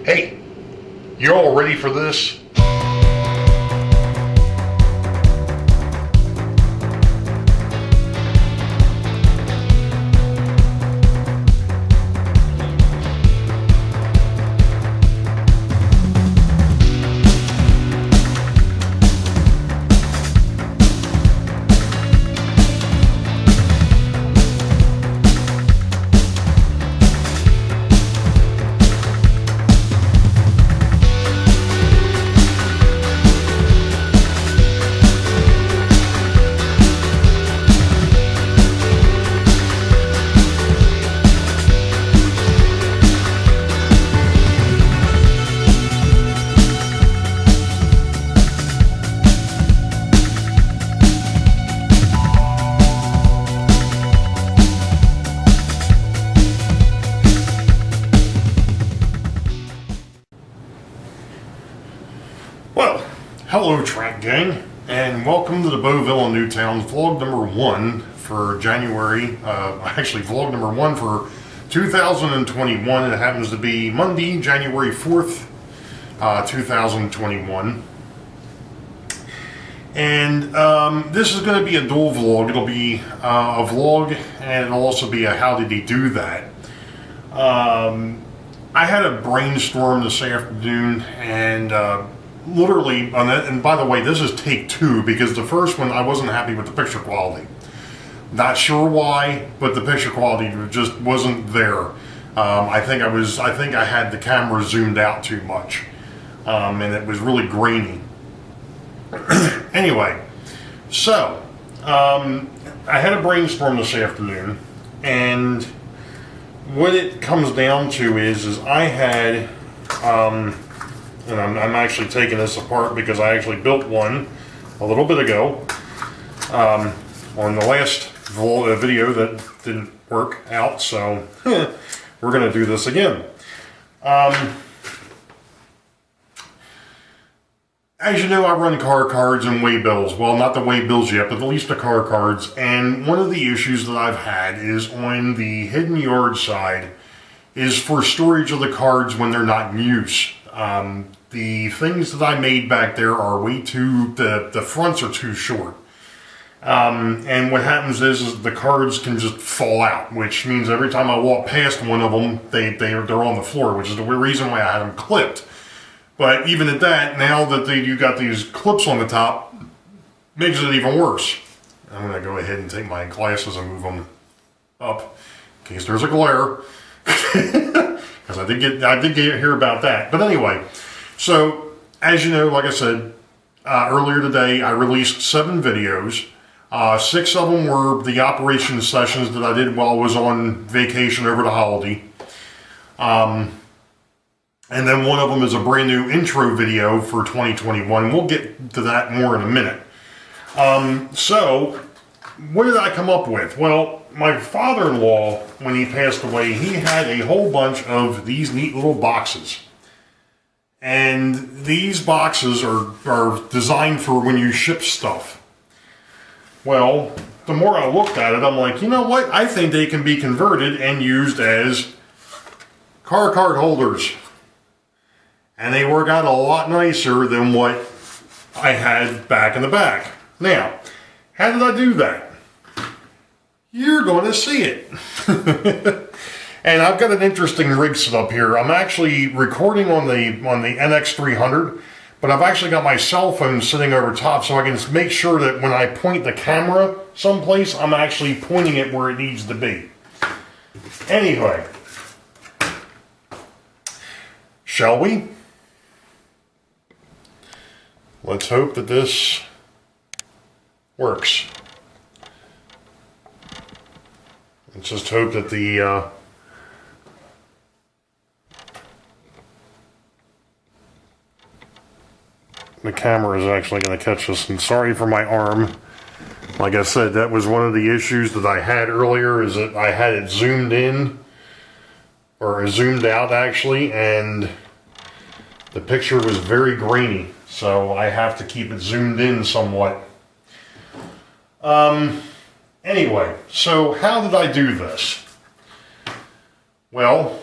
Hey, you all ready for this? Well, hello track gang, and welcome to the Boeville in Newtown vlog number 1 for January, actually vlog number 1 for 2021. It happens to be Monday, January 4th, 2021. And this is going to be a dual vlog. It'll be a vlog and it'll also be a how did he do that. I had a brainstorm this afternoon and literally on that, and by the way, this is take 2 because the first one I wasn't happy with the picture quality. Not sure why, but the picture quality just wasn't there. I think I had the camera zoomed out too much, and it was really grainy. Anyway, so I had a brainstorm this afternoon, and what it comes down to is I had and I'm actually taking this apart because I actually built one a little bit ago on the last video that didn't work out, so we're going to do this again. As you know, I run car cards and weigh bills. Well, not the weigh bills yet, but at least the car cards. And one of the issues that I've had is on the hidden yard side is for storage of the cards when they're not in use. The things that I made back there are way too, the fronts are too short. And what happens is the cards can just fall out, which means every time I walk past one of them, they're on the floor, which is the reason why I had them clipped. But even at that, now that you got these clips on the top, makes it even worse. I'm going to go ahead and take my glasses and move them up in case there's a glare. Because I did hear about that. But anyway, so as you know, like I said earlier today, I released 7 videos. 6 of them were the operation sessions that I did while I was on vacation over the holiday. And then one of them is a brand new intro video for 2021. We'll get to that more in a minute. So what did I come up with? Well, my father-in-law, when he passed away, he had a whole bunch of these neat little boxes. And these boxes are designed for when you ship stuff. Well, the more I looked at it, I'm like, you know what? I think they can be converted and used as car card holders. And they work out a lot nicer than what I had back in the back. Now, how did I do that? You're going to see it. And I've got an interesting rig set up here. I'm actually recording on the NX300, but I've actually got my cell phone sitting over top so I can make sure that when I point the camera someplace, I'm actually pointing it where it needs to be. Anyway, shall we? Let's hope that this works. Let's just hope that the camera is actually going to catch this. And sorry for my arm. Like I said, that was one of the issues that I had earlier, is that I had it zoomed in, or zoomed out actually, and the picture was very grainy. So I have to keep it zoomed in somewhat. Anyway, so how did I do this? Well,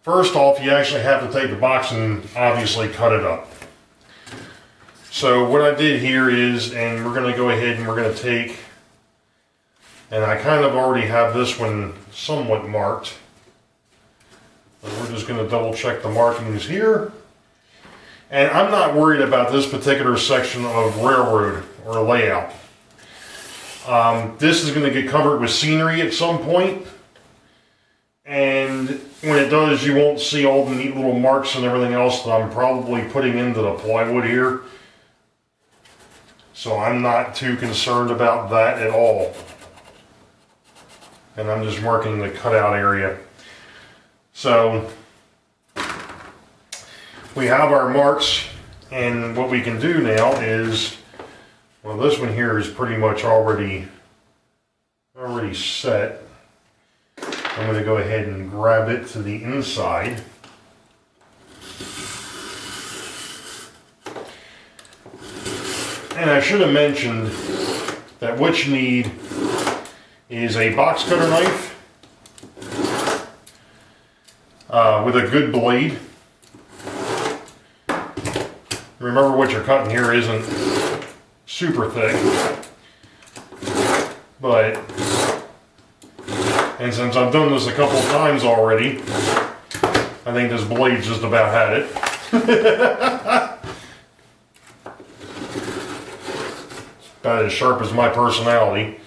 First off, you actually have to take the box and obviously cut it up. So what I did here is, and we're going to go ahead and we're going to take, and I kind of already have this one somewhat marked. But we're just going to double check the markings here. And I'm not worried about this particular section of railroad or layout. This is going to get covered with scenery at some point. And when it does, you won't see all the neat little marks and everything else that I'm probably putting into the plywood here. So I'm not too concerned about that at all. And I'm just marking the cutout area. So we have our marks, and what we can do now is, well, this one here is pretty much already set. I'm going to go ahead and grab it to the inside. And I should have mentioned that what you need is a box cutter knife with a good blade. Remember, what you're cutting here isn't super thick, but, and since I've done this a couple times already, I think this blade just about had it. About as sharp as my personality.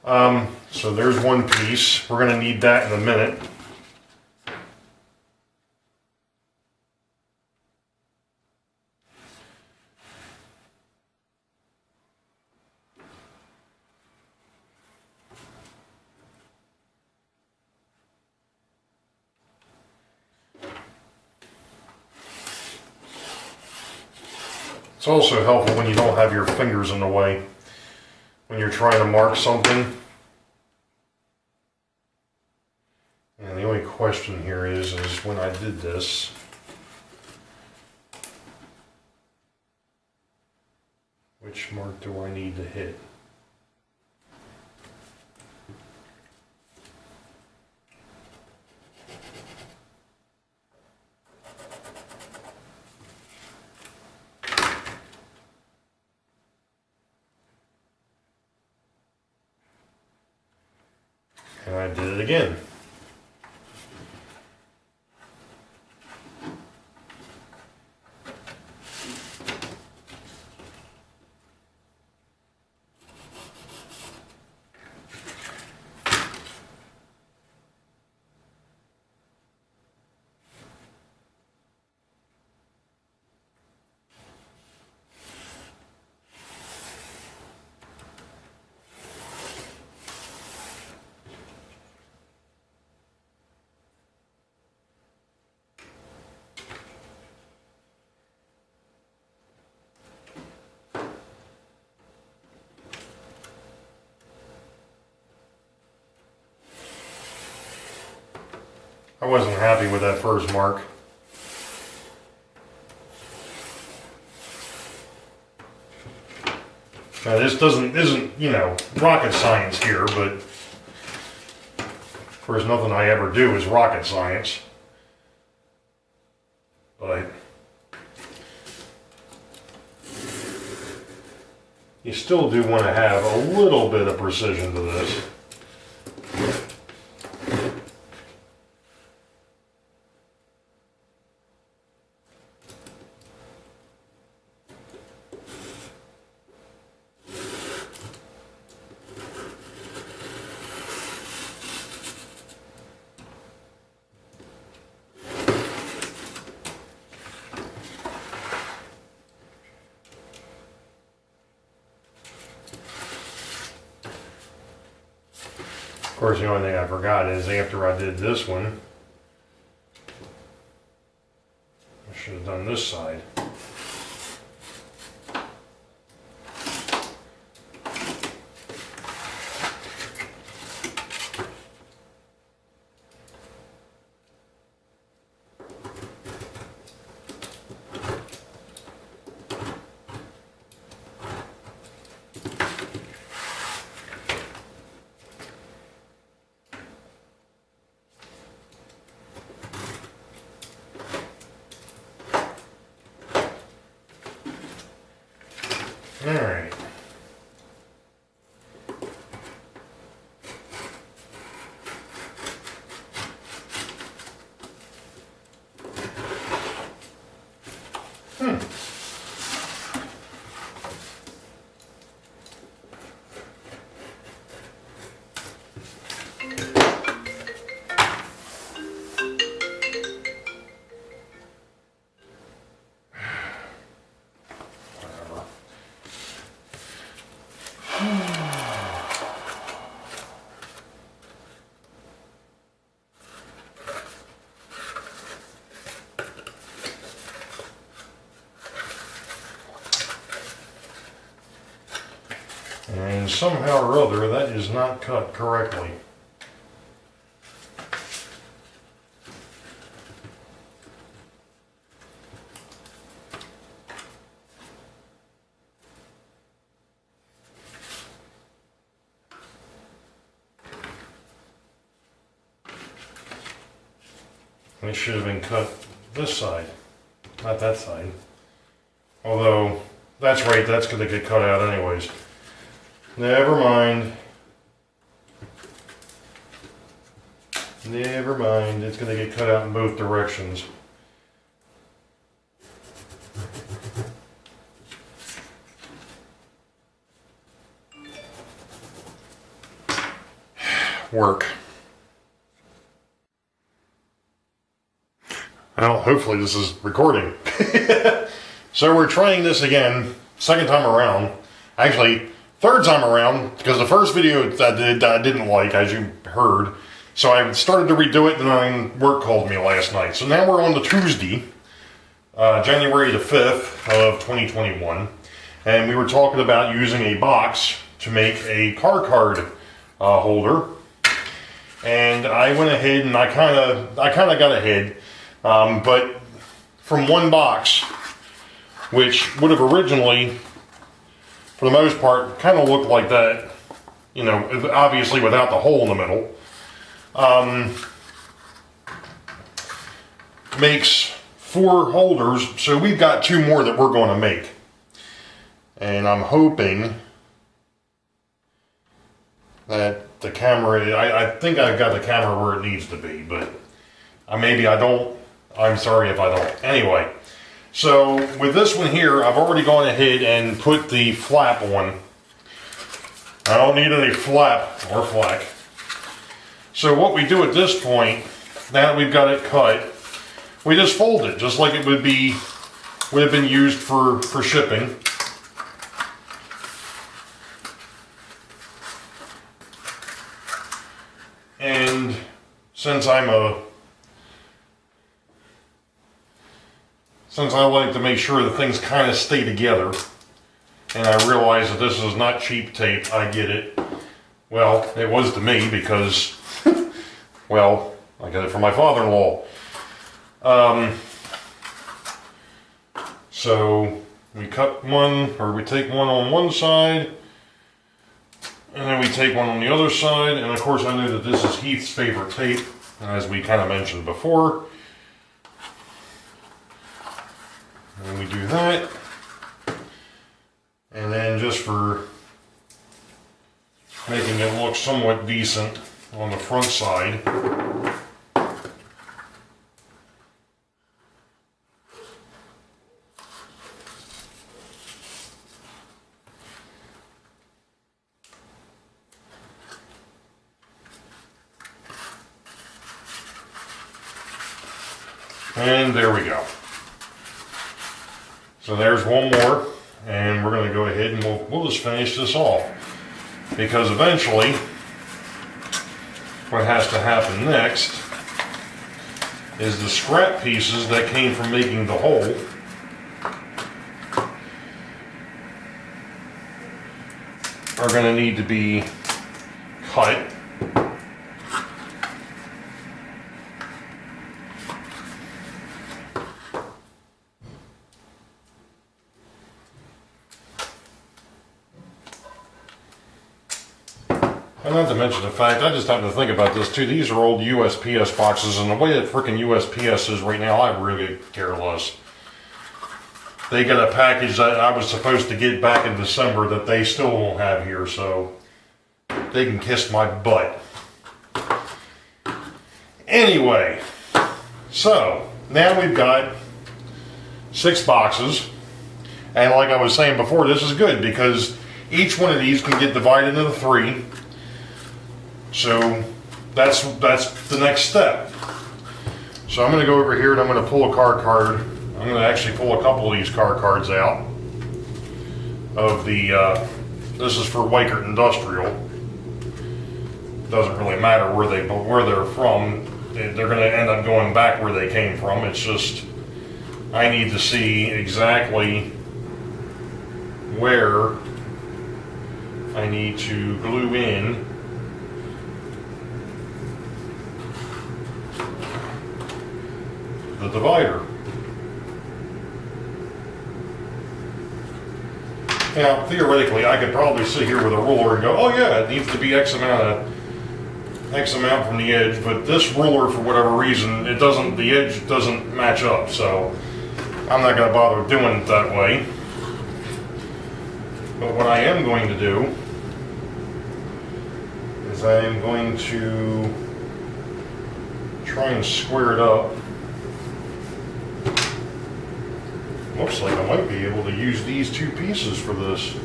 So there's one piece. We're going to need that in a minute. It's also helpful when you don't have your fingers in the way when you're trying to mark something. And the only question here is when I did this, which mark do I need to hit? And I did it again. I wasn't happy with that first mark. Now this isn't, you know, rocket science here, but of course nothing I ever do is rocket science. But you still do want to have a little bit of precision to this. Of course, the only thing I forgot is after I did this one, I should have done this side. And somehow or other, that is not cut correctly. It should have been cut this side, not that side. Although, that's right, that's going to get cut out anyways. Never mind. Never mind, it's going to get cut out in both directions. Work. Well, hopefully this is recording. So we're trying this again, second time around. Actually, third time around, because the first video I didn't like, as you heard. So I started to redo it, and then work called me last night. So now we're on the Tuesday, January the 5th of 2021. And we were talking about using a box to make a car card holder. And I went ahead and I kind of got ahead. But from one box, which would have originally, for the most part, kind of looked like that, you know, obviously without the hole in the middle, makes 4 holders, so we've got 2 more that we're going to make. And I'm hoping that the camera, I think I've got the camera where it needs to be, but maybe I don't. I'm sorry if I don't. Anyway, so with this one here, I've already gone ahead and put the flap on. I don't need any flap or flack. So what we do at this point, now that we've got it cut, we just fold it, just like it would have been used for shipping. And since I like to make sure that things kind of stay together, and I realize that this is not cheap tape, I get it. Well, it was to me because, well, I got it from my father-in-law. So we cut one, or we take one on one side, and then we take one on the other side, and of course I know that this is Heath's favorite tape, as we kind of mentioned before. And we do that, and then just for making it look somewhat decent on the front side, and there we go. So there's one more, and we're going to go ahead and we'll just finish this off, because eventually what has to happen next is the scrap pieces that came from making the hole are going to need to be cut. And not to mention the fact, I just happened to think about this too, these are old USPS boxes, and the way that freaking USPS is right now, I really care less. They got a package that I was supposed to get back in December that they still won't have here, so they can kiss my butt. Anyway, so now we've got 6 boxes. And like I was saying before, this is good because each one of these can get divided into 3. So that's the next step. So I'm going to go over here and I'm going to pull a car card. I'm going to actually pull a couple of these car cards out of the, this is for Weichert Industrial. Doesn't really matter where they're from. They're going to end up going back where they came from. It's just, I need to see exactly where I need to glue in the divider. Now, theoretically, I could probably sit here with a ruler and go, oh yeah, it needs to be X amount from the edge, but this ruler, for whatever reason, the edge doesn't match up, so I'm not going to bother doing it that way. But what I am going to do is I am going to try and square it up. Looks like I might be able to use these 2 pieces for this.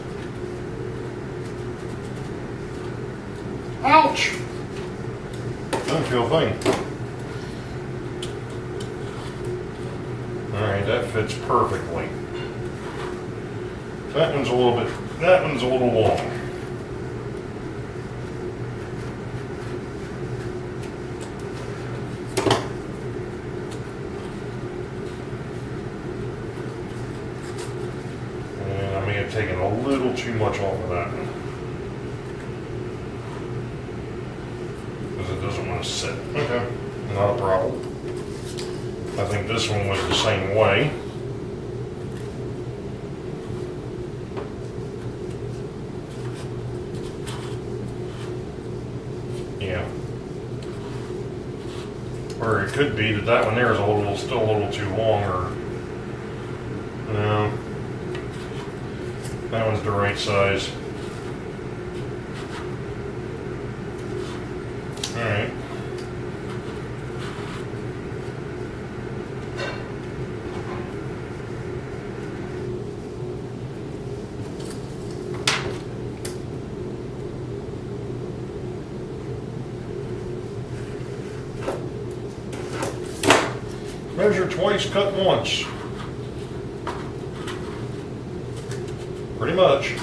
Ouch! Doesn't feel a thing. Alright, that fits perfectly. That one's a little long. And I may have taken a little too much off of that one. Because it doesn't want to sit. Okay, not a problem. I think this one was the same way. Yeah. Or it could be that one there is still a little too long, or no. That one's the right size. Alright. Measure twice, cut once. Pretty much.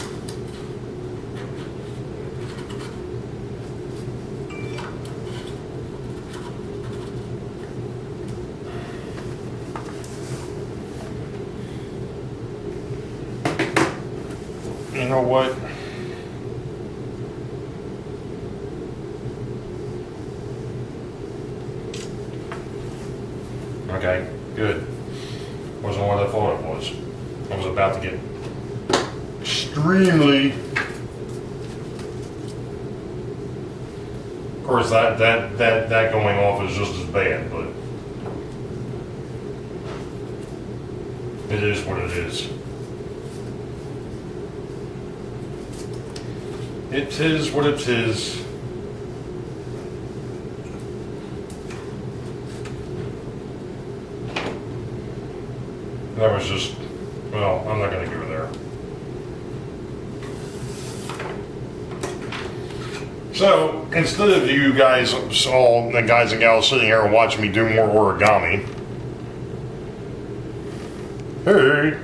You know what? Okay, good. Wasn't what I thought it was. I was about to get extremely. Of course, that going off is just as bad, but it is what it is. It is what it is. That was just, well, I'm not going to go there. So, instead of you guys, all the guys and gals sitting here watching me do more origami, hey,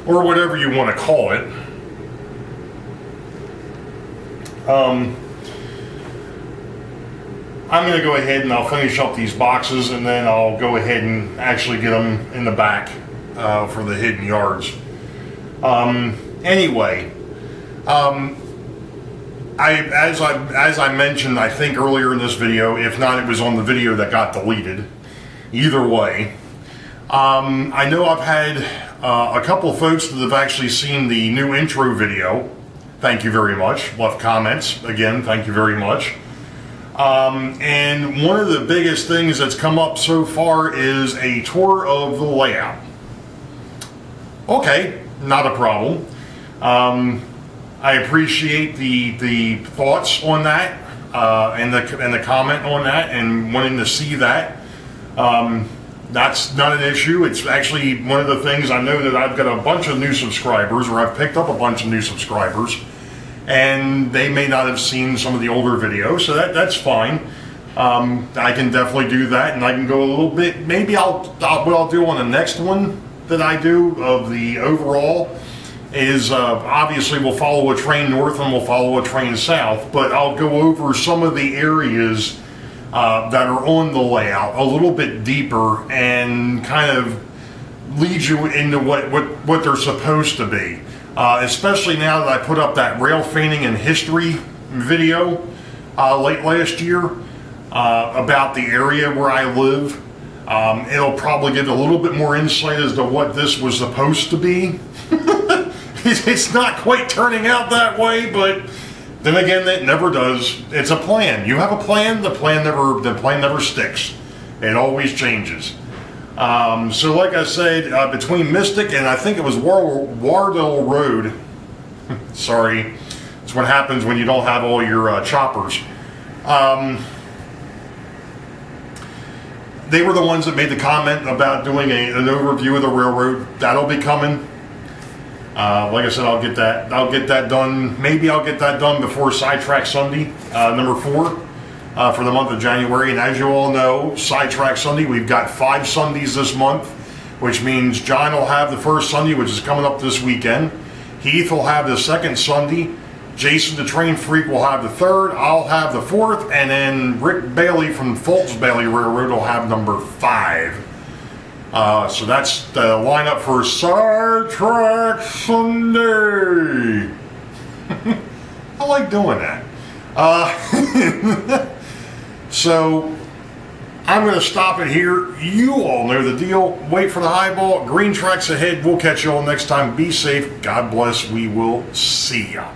or whatever you want to call it, I'm going to go ahead and I'll finish up these boxes, and then I'll go ahead and actually get them in the back for the hidden yards. Anyway, as I mentioned, I think earlier in this video, if not, it was on the video that got deleted. Either way, I know I've had a couple of folks that have actually seen the new intro video. Thank you very much. Left comments. Again, thank you very much. And one of the biggest things that's come up so far is a tour of the layout. Okay, not a problem. I appreciate the thoughts on that and the comment on that and wanting to see that. That's not an issue. It's actually one of the things. I know that I've got a bunch of new subscribers, or I've picked up a bunch of new subscribers, and they may not have seen some of the older videos, so that's fine. I can definitely do that, and I can go a little bit. Maybe what I'll do on the next one that I do of the overall is obviously we'll follow a train north and we'll follow a train south, but I'll go over some of the areas that are on the layout a little bit deeper and kind of lead you into what they're supposed to be. Especially now that I put up that rail fanning and history video late last year about the area where I live. It'll probably get a little bit more insight as to what this was supposed to be. It's not quite turning out that way, but then again, it never does. It's a plan. You have a plan. The plan never sticks. It always changes. So, like I said, between Mystic and I think it was Wardell Road. Sorry, it's what happens when you don't have all your choppers. They were the ones that made the comment about doing an overview of the railroad. That'll be coming. Like I said, I'll get that done. Maybe I'll get that done before Sidetrack Sunday, number 4, for the month of January. And as you all know, Sidetrack Sunday, we've got 5 Sundays this month, which means John will have the first Sunday, which is coming up this weekend. Heath will have the second Sunday. Jason the Train Freak will have the third. I'll have the fourth. And then Rick Bailey from Fultz Bailey Railroad will have number 5. So that's the lineup for Sidetrack Sunday. I like doing that. So I'm going to stop it here. You all know the deal. Wait for the highball. Green tracks ahead. We'll catch you all next time. Be safe. God bless. We will see ya.